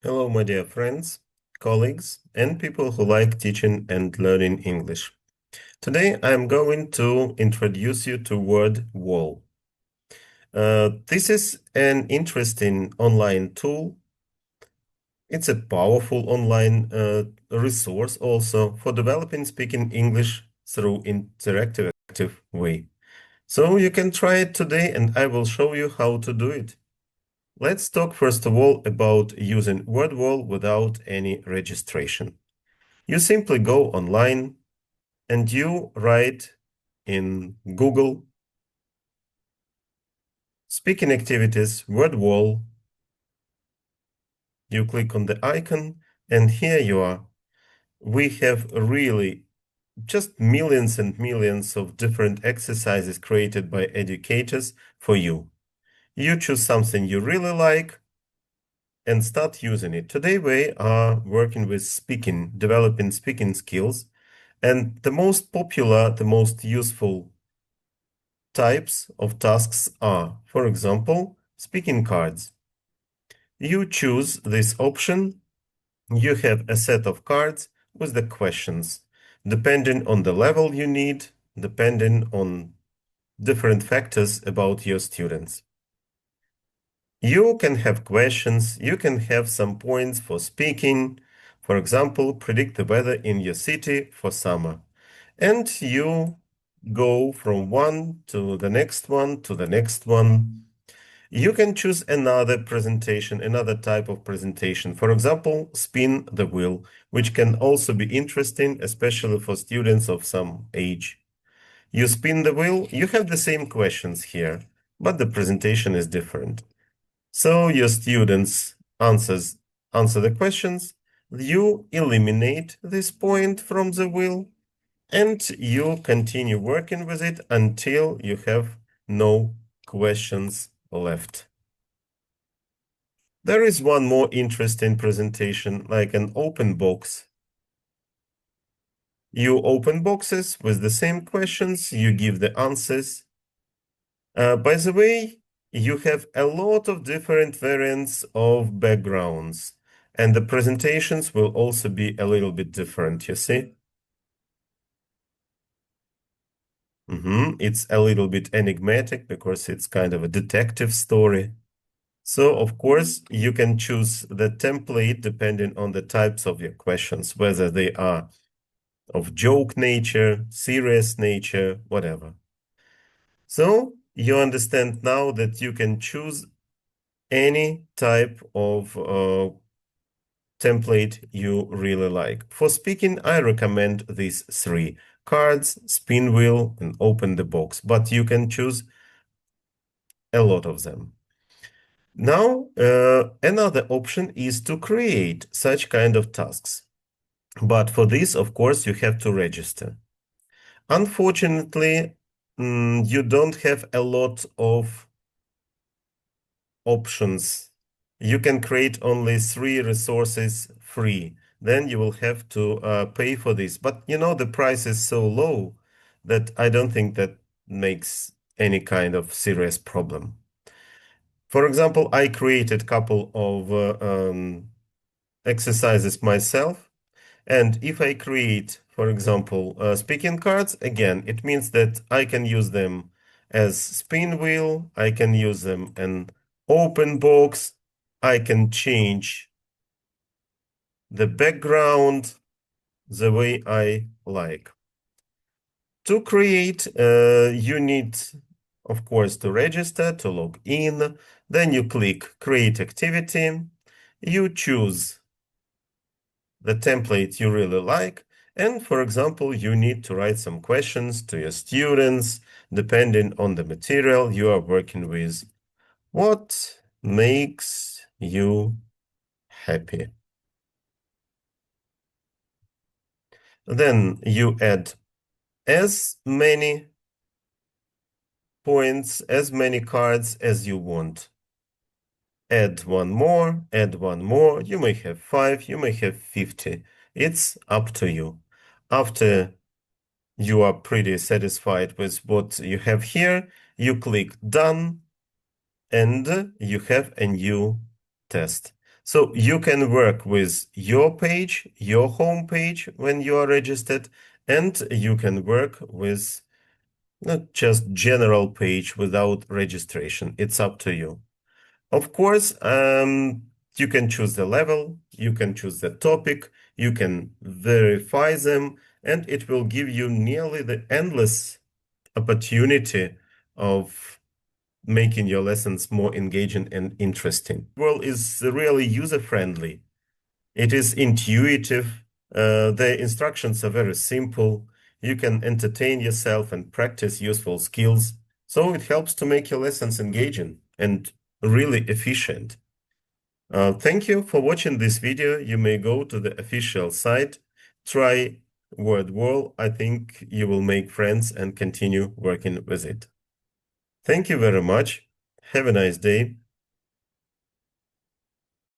Hello, my dear friends, colleagues, and people who like teaching and learning English. Today, I'm going to introduce you to Wordwall. This is an interesting online tool. It's a powerful online resource also for developing speaking English through interactive way. So you can try it today and I will show you how to do it. Let's talk first of all about using Wordwall without any registration. You simply go online and you write in Google speaking activities Wordwall. You click on the icon and here you are. We have really just millions and millions of different exercises created by educators for you. You choose something you really like and start using it. Today we are working with speaking, developing speaking skills, and the most popular, the most useful types of tasks are, for example, speaking cards. You choose this option, you have a set of cards with the questions, depending on the level you need, depending on different factors about your students. You can have questions, you can have some points for speaking, for example, predict the weather in your city for summer. And you go from one to the next one to the next one. You can choose another presentation, another type of presentation. For example, spin the wheel, which can also be interesting, especially for students of some age. You spin the wheel, you have the same questions here, but the presentation is different. So your students answer the questions, you eliminate this point from the wheel, and you continue working with it until you have no questions left. There is one more interesting presentation, like an open box. You open boxes with the same questions, you give the answers. By the way, you have a lot of different variants of backgrounds, and the presentations will also be a little bit different, you see? It's a little bit enigmatic because it's kind of a detective story. So, of course, you can choose the template depending on the types of your questions, whether they are of joke nature, serious nature, whatever. So, you understand now that you can choose any type of template you really like. For speaking, I recommend these three: cards, spin wheel, and open the box, but you can choose a lot of them. Now, another option is to create such kind of tasks. But for this, of course, you have to register. Unfortunately, you don't have a lot of options. You can create only 3 resources free. Then you will have to pay for this. But you know, the price is so low that I don't think that makes any kind of serious problem. For example, I created a couple of exercises myself. And if I create, for example, speaking cards, again, it means that I can use them as spin wheel, I can use them in open box, I can change the background the way I like. To create, you need, of course, to register, to log in. Then you click Create Activity. You choose the template you really like. And for example, you need to write some questions to your students, depending on the material you are working with. What makes you happy? Then you add as many points, as many cards as you want. Add one more, add one more. You may have 5, you may have 50. It's up to you. After you are pretty satisfied with what you have here, you click Done, and you have a new test. So you can work with your page, your home page when you are registered, and you can work with not just general page without registration. It's up to you. Of course, you can choose the level, you can choose the topic, you can verify them, and it will give you nearly the endless opportunity of making your lessons more engaging and interesting. Wordwall is really user-friendly. It is intuitive. The instructions are very simple. You can entertain yourself and practice useful skills. So it helps to make your lessons engaging and really efficient. Thank you for watching this video. You may go to the official site, try Wordwall. I think you will make friends and continue working with it. Thank you very much. Have a nice day.